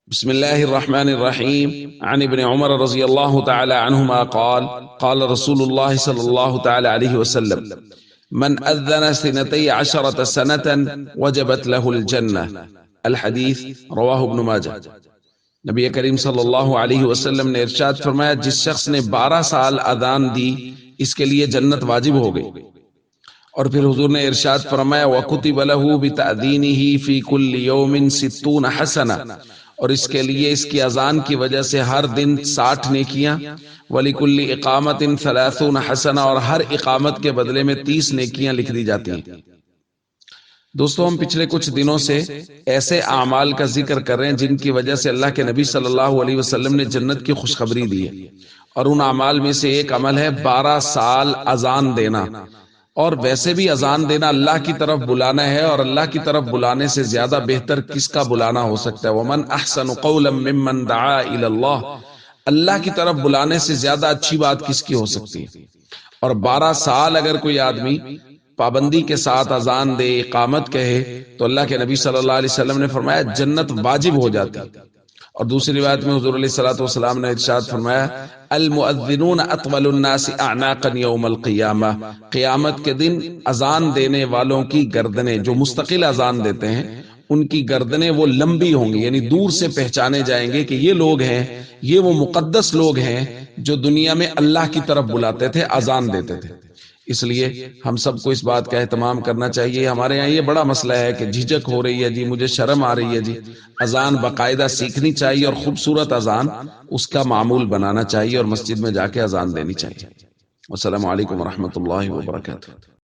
بسم الله الرحمن الرحيم عن ابن عمر رضي الله تعالى عنهما قال قال رسول الله صلى الله تعالى عليه وسلم من أذن 12 سنة وجبت له الجنة الحديث رواه ابن ماجہ۔ نبی کریم صلی اللہ علیہ وسلم نے ارشاد فرمایا، جس شخص نے 12 سال اذان دی اس کے لیے جنت واجب ہو گئی۔ اور پھر حضور نے ارشاد فرمایا وَكُتِبَ لَهُ بِتَأْذِينِهِ فِي كُلِّ يَوْمٍ 60 حسنة، اور اس کے لیے اس کی اذان کی وجہ سے ہر دن 60 نیکیاں، وَلِكُلِّ إِقَامَةٍ 30 حسنة، اور ہر اقامت کے بدلے میں 30 نیکیاں لکھ دی جاتی ہیں۔ دوستو، ہم پچھلے کچھ دنوں سے ایسے اعمال کا ذکر کر رہے ہیں جن کی وجہ سے اللہ کے نبی صلی اللہ علیہ وسلم نے جنت کی خوشخبری دی ہے، اور ان اعمال میں سے ایک عمل ہے 12 سال اذان دینا۔ اور ویسے بھی اذان دینا اللہ کی طرف بلانا ہے، اور اللہ کی طرف بلانے سے زیادہ بہتر کس کا بلانا ہو سکتا ہے؟ وَمَنْ أَحْسَنُ قَوْلًا مِّمَّنْ دَعَا إِلَى اللَّهِ، اللہ کی طرف بلانے سے زیادہ اچھی بات کس کی ہو سکتی ہے؟ اور 12 سال اگر کوئی آدمی پابندی کے ساتھ اذان دے، اقامت کہے، تو اللہ کے نبی صلی اللہ علیہ وسلم نے فرمایا جنت واجب ہو جاتی ہے۔ اور دوسری روایت میں حضور علیہ الصلوۃ والسلام نے ارشاد فرمایا المؤذنون اطول الناس اعناقا یوم القیامہ، قیامت کے دن اذان دینے والوں کی گردنیں، جو مستقل اذان دیتے ہیں، ان کی گردنیں وہ لمبی ہوں گی، یعنی دور سے پہچانے جائیں گے کہ یہ لوگ ہیں، یہ وہ مقدس لوگ ہیں جو دنیا میں اللہ کی طرف بلاتے تھے، اذان دیتے تھے۔ اس لیے ہم سب کو اس بات کا اہتمام کرنا چاہیے۔ ہمارے یہاں یہ بڑا مسئلہ ہے کہ جھجک ہو رہی ہے جی، مجھے شرم آ رہی ہے جی۔ اذان باقاعدہ سیکھنی چاہیے، اور خوبصورت اذان اس کا معمول بنانا چاہیے، اور مسجد میں جا کے اذان دینی چاہیے۔ السلام علیکم ورحمۃ اللہ وبرکاتہ۔